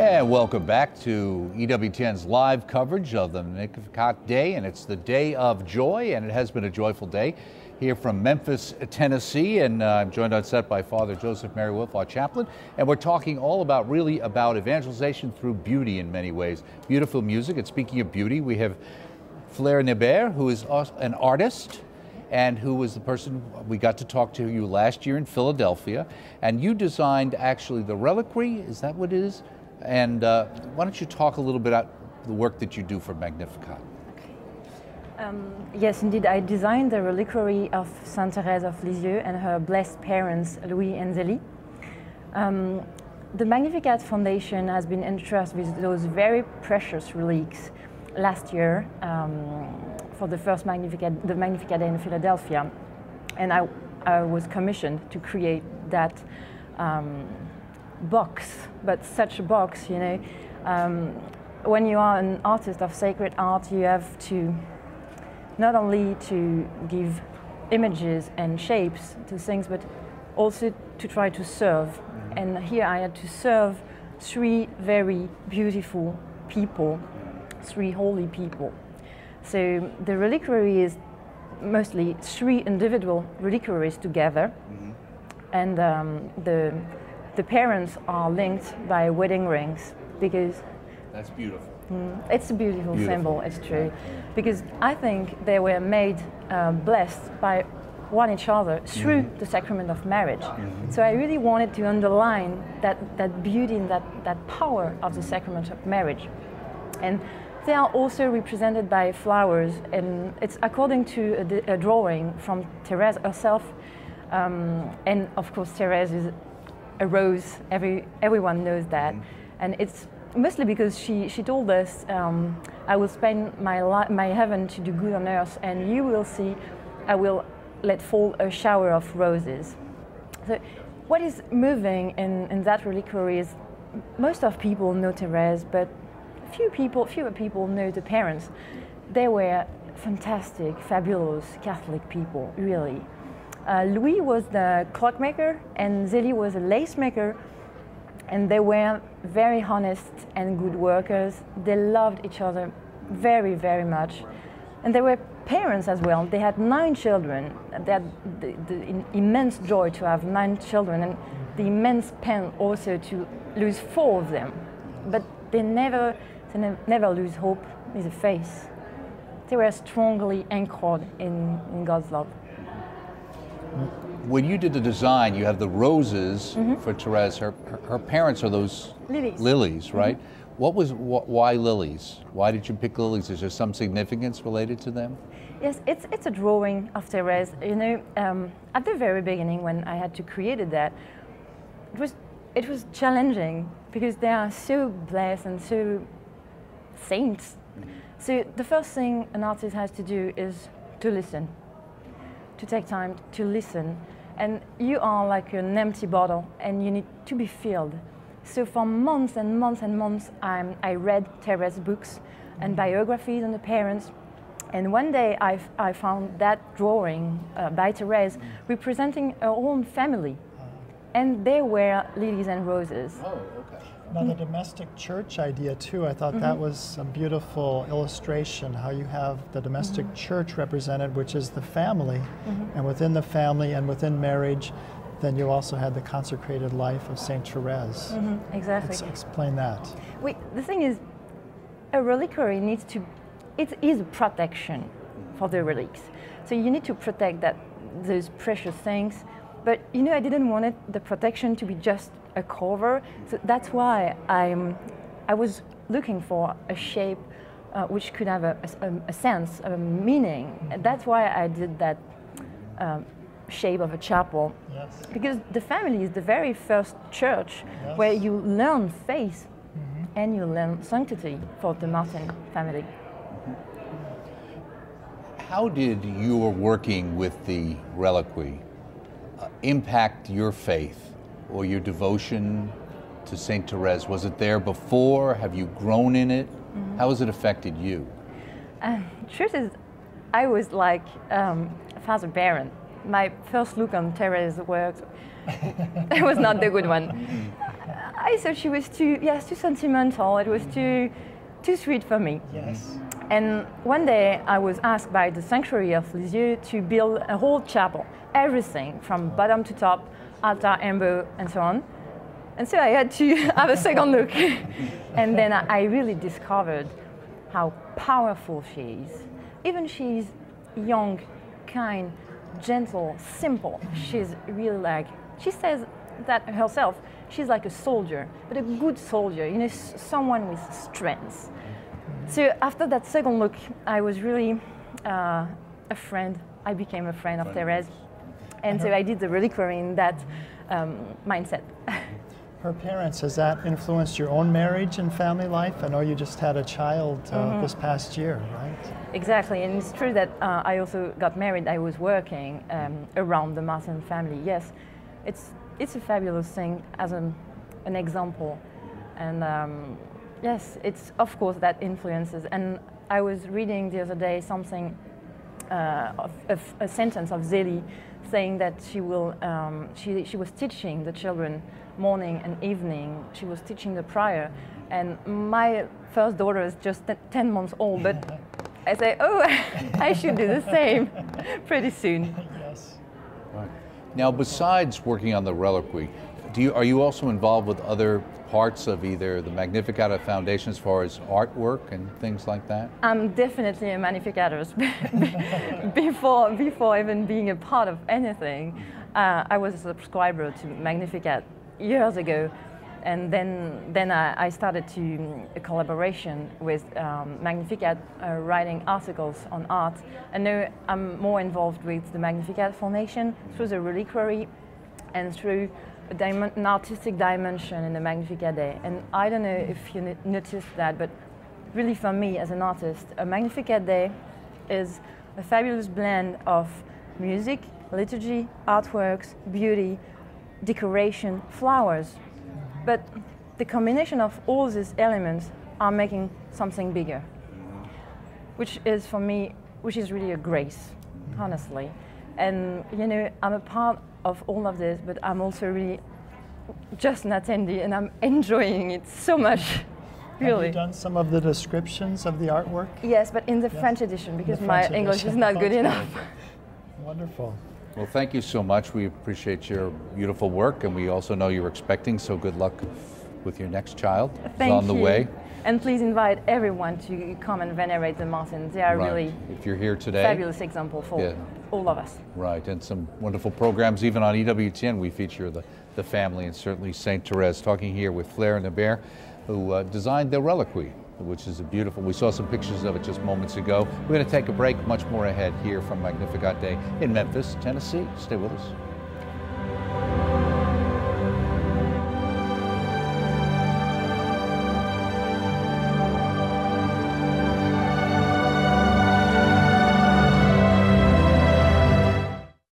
And welcome back to EWTN's live coverage of the Magnificat Day, and it's the day of joy, and it has been a joyful day here from Memphis, Tennessee, and I'm joined on set by Father Joseph Mary Wolf, our chaplain, and we're talking all about evangelization through beauty in many ways. Beautiful music, and speaking of beauty, we have Fleur Nabert, who is an artist, and who was the person we got to talk to you last year in Philadelphia, and you designed actually the reliquary, is that what it is? And why don't you talk a little bit about the work that you do for Magnificat? Okay. Yes, indeed, I designed the reliquary of Sainte Thérèse of Lisieux and her blessed parents, Louis and Zélie. The Magnificat Foundation has been entrusted with those very precious relics last year for the first Magnificat Day in Philadelphia, and I was commissioned to create that box, but such a box, you know. When you are an artist of sacred art, you have to not only to give images and shapes to things, but also to try to serve. Mm-hmm. And here I had to serve three very beautiful people, three holy people. So the reliquary is mostly three individual reliquaries together, mm-hmm. and the parents are linked by wedding rings, because that's beautiful. It's a beautiful symbol, it's true. Because I think they were made blessed by one each other through the sacrament of marriage. So I really wanted to underline that beauty and that power of the sacrament of marriage. And they are also represented by flowers, and it's according to a drawing from Thérèse herself. And of course, Thérèse is a rose, everyone knows that. And it's mostly because she told us, I will spend my heaven to do good on earth, and you will see, I will let fall a shower of roses. So what is moving in that reliquary is, most of people know Thérèse, but fewer people know the parents. They were fantastic, fabulous Catholic people, really. Louis was the clockmaker and Zélie was a lace maker, and they were very honest and good workers. They loved each other very, very much. And they were parents as well. They had 9 children. They had the immense joy to have 9 children, and the immense pain also to lose 4 of them. But they never lose hope with the faith. They were strongly anchored in God's love. When you did the design, you have the roses for Thérèse. Her parents are those lilies, right? Why lilies? Why did you pick lilies? Is there some significance related to them? Yes, it's a drawing of Thérèse. You know, at the very beginning when I had to create that, it was challenging because they are so blessed and so saints. So the first thing an artist has to do is to listen. To take time to listen, and you are like an empty bottle and you need to be filled. So for months and months and months I read Thérèse books and biographies on the parents, and one day I found that drawing by Thérèse representing her own family, and they were lilies and roses. Oh, okay. Now the domestic church idea too, I thought that was a beautiful illustration, how you have the domestic church represented, which is the family, and within the family and within marriage, then you also had the consecrated life of Saint Thérèse. Exactly. Let's explain that. The thing is, a reliquary needs to, it is a protection for the relics. So you need to protect those precious things. But you know, I didn't want the protection to be just a cover, so that's why I was looking for a shape which could have a sense, a meaning. And that's why I did that shape of a chapel. Yes. Because the family is the very first church where you learn faith and you learn sanctity for the Martin family. How did your working with the reliquary impact your faith or your devotion to Saint Thérèse? Was it there before? Have you grown in it? How has it affected you? Truth is, I was like Father Baron. My first look on Thérèse's works, it was not the good one. I thought she was too sentimental. It was too sweet for me. Yes. And one day I was asked by the Sanctuary of Lisieux to build a whole chapel, everything from bottom to top, altar, ambo, and so on. And so I had to have a second look. And then I really discovered how powerful she is. Even she's young, kind, gentle, simple. She's really like, she says that herself, she's like a soldier, but a good soldier, you know, someone with strength. So after that second look, I was really a friend. I became a friend of Thérèse. And so I did the reliquary in that mindset. Her parents, has that influenced your own marriage and family life? I know you just had a child this past year, right? Exactly, and it's true that I also got married. I was working around the Martin family. Yes, it's a fabulous thing as an example. And yes, it's of course that influences. And I was reading the other day something, a sentence of Zélie saying that she was teaching the children morning and evening. She was teaching the prayer. And my first daughter is just 10 months old, but I say, oh, I should do the same pretty soon. Yes. Right. Now, besides working on the reliquary, are you also involved with other parts of either the Magnificat Foundation as far as artwork and things like that? I'm definitely a Magnificatress. before even being a part of anything, I was a subscriber to Magnificat years ago, and then I started a collaboration with Magnificat, writing articles on art. And now I'm more involved with the Magnificat Foundation through the reliquary and through an artistic dimension in the Magnificat Day. And I don't know if you noticed that, but really for me as an artist, a Magnificat Day is a fabulous blend of music, liturgy, artworks, beauty, decoration, flowers. But the combination of all these elements are making something bigger, which is for me, which is really a grace, honestly. And you know, I'm a part of all of this, but I'm also really just an attendee, and I'm enjoying it so much. Really. Have you done some of the descriptions of the artwork? Yes, but in the French edition, because my English is not good enough. Wonderful. Well, thank you so much. We appreciate your beautiful work, and we also know you're expecting, so good luck with your next child. Thank you. On the way. And please invite everyone to come and venerate the Martins. They are really, if you're here today, fabulous example for all of us. Right, and some wonderful programs. Even on EWTN, we feature the family and certainly Saint Thérèse. Talking here with Fleur Nabert, who designed the reliquary, which is a beautiful, we saw some pictures of it just moments ago. We're going to take a break, much more ahead here from Magnificat Day in Memphis, Tennessee. Stay with us.